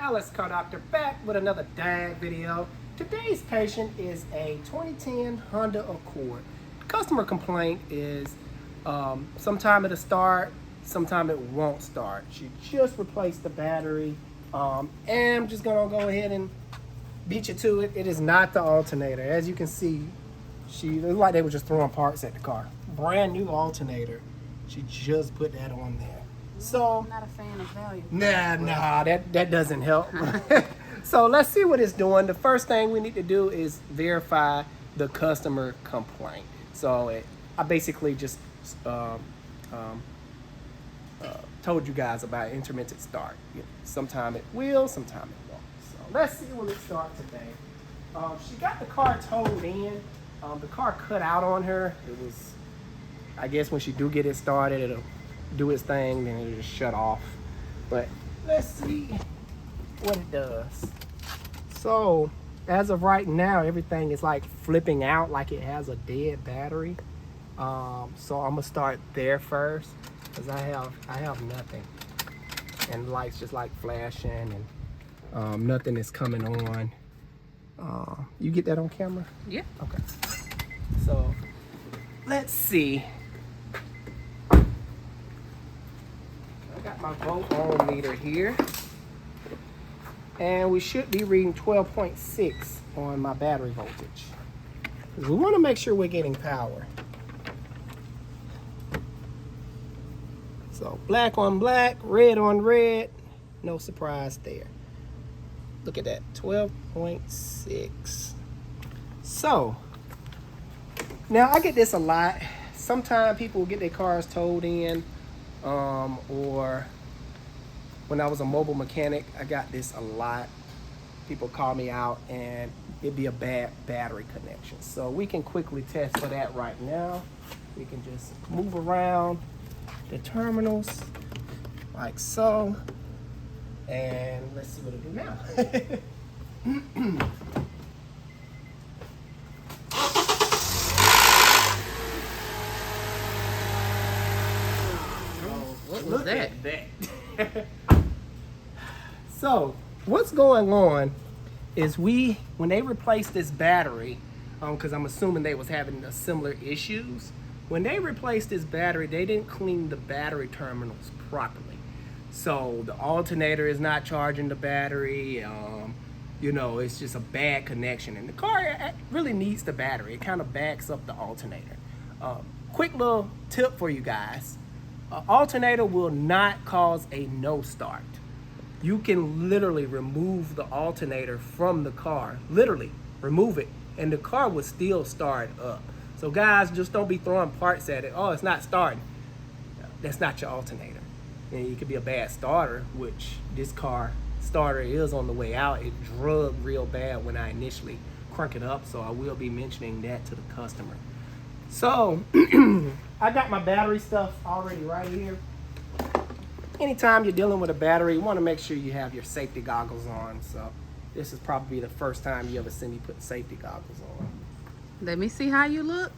Untitled Doctor back with another DAG video. Today's patient is a 2010 Honda Accord. Customer complaint is sometime it'll start, sometime it won't start. She just replaced the battery, and I'm just gonna go ahead and beat you to it. It is not the alternator. As you can see, it looked like they were just throwing parts at the car. Brand new alternator. She just put that on there. So I'm not a fan of value. Nah, that doesn't help. So let's see what it's doing. The first thing we need to do is verify the customer complaint. So I basically just told you guys about intermittent start. Sometime it will, sometime it won't. So let's see when it starts today. She got the car towed in. The car cut out on her. It was, I guess when she do get it started, it'll do its thing, then it'll just shut off. But let's see what it does. So as of right now, everything is like flipping out like it has a dead battery. So I'm gonna start there first because I have nothing, and the lights just like flashing, and nothing is coming on. You get that on camera? Yeah. Okay. So let's see. Got my volt ohm meter here, and we should be reading 12.6 on my battery voltage. We want to make sure we're getting power. So black on black, red on red, no surprise there. Look at that, 12.6. So now I get this a lot. Sometimes people will get their cars towed in. Or when I was a mobile mechanic, I got this a lot. People call me out and it'd be a bad battery connection. So we can quickly test for that right now. We can just move around the terminals like so. And let's see what it'll do now. What was that? So what's going on is when they replaced this battery, because I'm assuming they was having similar issues. When they replaced this battery, they didn't clean the battery terminals properly. So the alternator is not charging the battery. It's just a bad connection, and the car really needs the battery. It kind of backs up the alternator. Quick little tip for you guys. Alternator will not cause a no start. You can literally remove the alternator from the car, literally remove it, and the car will still start up. So guys, just don't be throwing parts at it. Oh, it's not starting. That's not your alternator. And it could be a bad starter, which this car starter is on the way out. It drugged real bad when I initially cranked it up, so I will be mentioning that to the customer. So I got my battery stuff already right here. Anytime you're dealing with a battery, you want to make sure you have your safety goggles on. So this is probably the first time you ever see me put safety goggles on. Let me see how you look.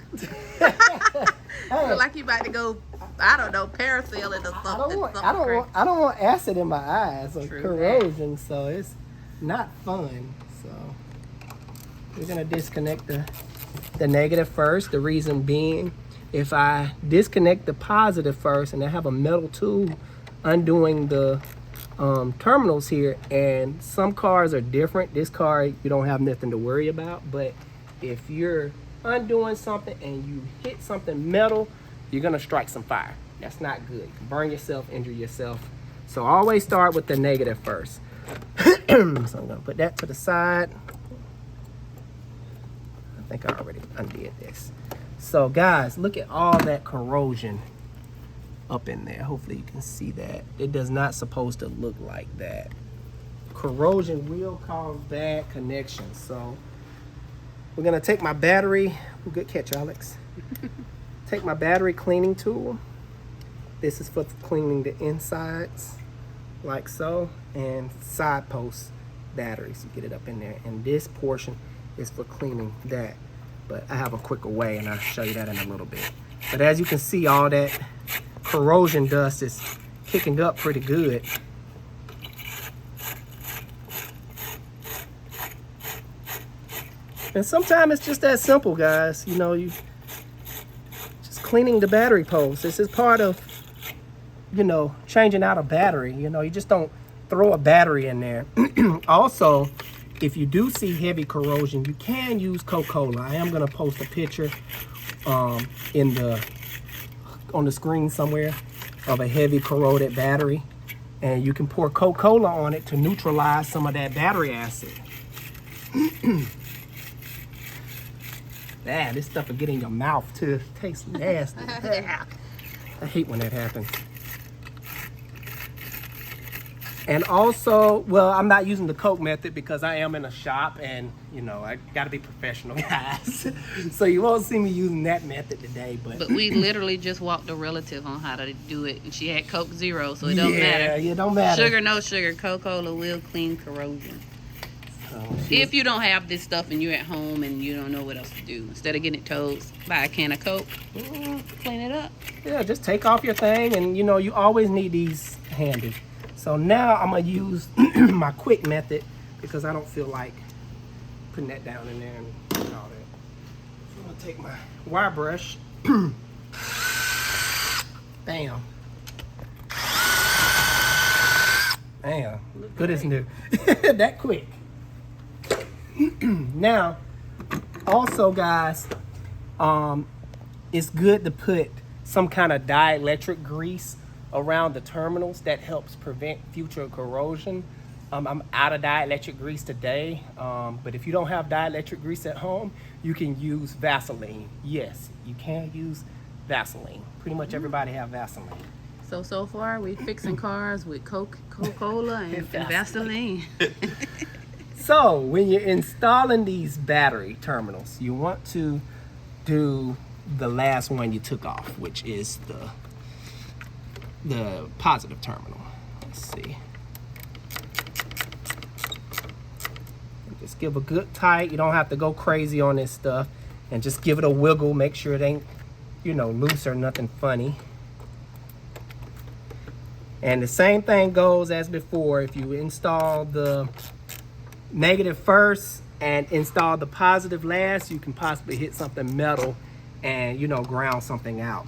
Look like you about to go, I don't know, parasailing or something. I don't want acid in my eyes or True corrosion, that. So it's not fun. So we're gonna disconnect the negative first. The reason being, if I disconnect the positive first and I have a metal tool undoing the terminals here, and some cars are different. This car, you don't have nothing to worry about, but if you're undoing something and you hit something metal, you're gonna strike some fire. That's not good. You can burn yourself, injure yourself. So always start with the negative first. So I'm gonna put that to the side. I think I already undid this. So guys, look at all that corrosion up in there. Hopefully you can see that. It does not supposed to look like that. Corrosion will cause bad connections. So we're gonna take my battery. Good catch, Alex. Take my battery cleaning tool. This is for cleaning the insides, like so, and side post batteries. You get it up in there. And this portion is for cleaning that. But I have a quicker way, and I'll show you that in a little bit. But as you can see, all that corrosion dust is kicking up pretty good. And sometimes it's just that simple, guys. You know, you just cleaning the battery post. This is part of, you know, changing out a battery. You know, you just don't throw a battery in there. Also, if you do see heavy corrosion, you can use Coca-Cola. I am gonna post a picture on the screen somewhere of a heavy corroded battery, and you can pour Coca-Cola on it to neutralize some of that battery acid. Man, this stuff will get in your mouth too. It tastes nasty. I hate when that happens. And also, well, I'm not using the Coke method because I am in a shop and, you know, I gotta be professional, guys. So you won't see me using that method today, but we literally just walked a relative on how to do it, and she had Coke Zero, so it don't matter. Yeah, it don't matter. Sugar, no sugar, Coca-Cola will clean corrosion. If you don't have this stuff and you're at home and you don't know what else to do, instead of getting it towed, buy a can of Coke, clean it up. Yeah, just take off your thing, and you know, you always need these handy. So now I'm gonna use my quick method because I don't feel like putting that down in there and all that. So I'm gonna take my wire brush. Bam. Bam. Good as new. That quick. Now, also guys, it's good to put some kind of dielectric grease around the terminals. That helps prevent future corrosion. I'm out of dielectric grease today, but if you don't have dielectric grease at home, you can use Vaseline. Yes, you can use Vaseline. Pretty much everybody have Vaseline. So far we fixing cars with Coca-Cola and Vaseline. So when you're installing these battery terminals, you want to do the last one you took off, which is the positive terminal. Let's see. Just give a good tight. You don't have to go crazy on this stuff, and just give it a wiggle. Make sure it ain't, you know, loose or nothing funny. And the same thing goes as before. If you install the negative first and install the positive last, you can possibly hit something metal and, you know, ground something out.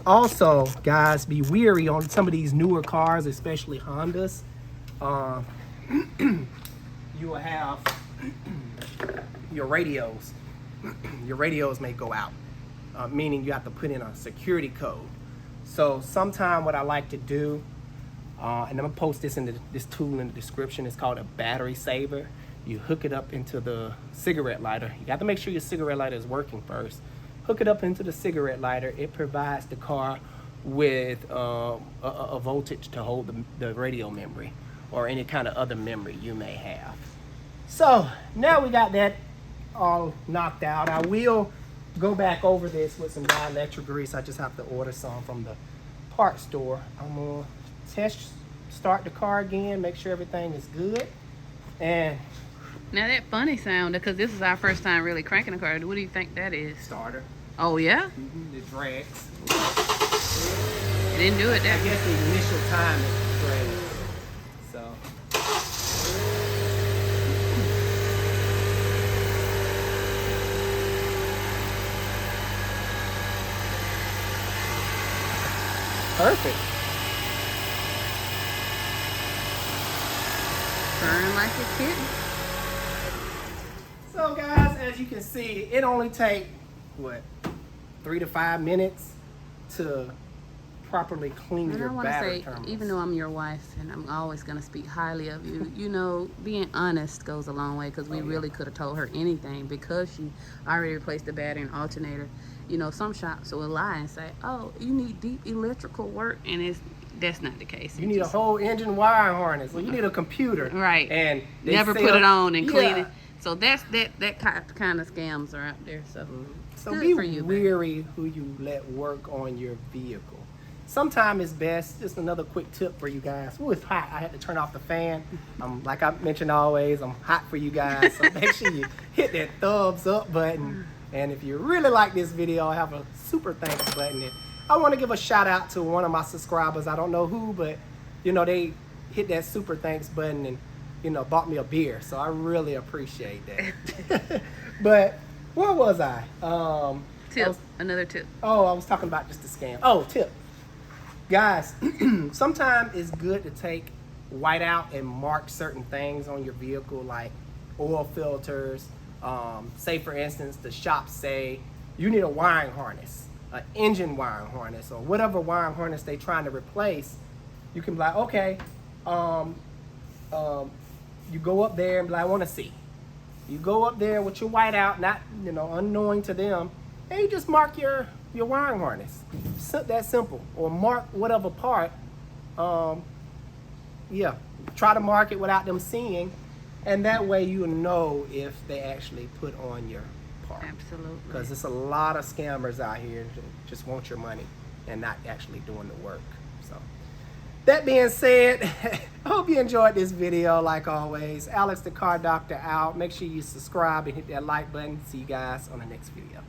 Also, guys, be wary on some of these newer cars, especially Hondas. You will have your radios. Your radios may go out, meaning you have to put in a security code. So sometime what I like to do, and I'm gonna post this in this tool in the description. It's called a battery saver. You hook it up into the cigarette lighter. You got to make sure your cigarette lighter is working first. Hook it up into the cigarette lighter. It provides the car with a voltage to hold the radio memory or any kind of other memory you may have. So now we got that all knocked out. I will go back over this with some dielectric grease. I just have to order some from the parts store. I'm gonna start the car again, make sure everything is good. And now that funny sound, because this is our first time really cranking a car. What do you think that is? Starter. Oh yeah? It drags. It didn't do it that I guess the initial time it drags. So. Perfect. Burn like a kitten. So guys, as you can see, it only takes, what, 3 to 5 minutes to properly clean And your I want to battery say, terminals. even though I'm your wife and I'm always going to speak highly of you, you know, being honest goes a long way, because we really could have told her anything because she already replaced the battery and alternator. You know, some shops will lie and say, oh, you need deep electrical work, and that's not the case. You need a whole engine wire harness. Well, you need a computer. Right. And they never sell, put it on and clean yeah. it. So that kind of scams are out there. So, So good be for you, babe. wary who you let work on your vehicle. Sometimes it's best. Just another quick tip for you guys. Ooh, it's hot. I had to turn off the fan. Like I mentioned always, I'm hot for you guys. So make sure you hit that thumbs up button. And if you really like this video, I have a super thanks button. And I want to give a shout out to one of my subscribers. I don't know who, but you know, they hit that super thanks button and, you know, bought me a beer. So I really appreciate that. But where was I? Tip. Another tip. I was talking about just the scam. Oh, tip. Guys, sometimes it's good to take whiteout and mark certain things on your vehicle, like oil filters. Say, for instance, the shops say you need a wiring harness, an engine wiring harness, or whatever wiring harness they're trying to replace. You can be like, okay, you go up there and be like, I want to see. You go up there with your whiteout, not, unknowing to them, and you just mark your wiring harness. That simple. Or mark whatever part. Yeah, try to mark it without them seeing, and that way you know if they actually put on your part. Absolutely. Because there's a lot of scammers out here that just want your money and not actually doing the work. So, that being said, I hope you enjoyed this video. Like always, Alex the Car Doctor out. Make sure you subscribe and hit that like button. See you guys on the next video.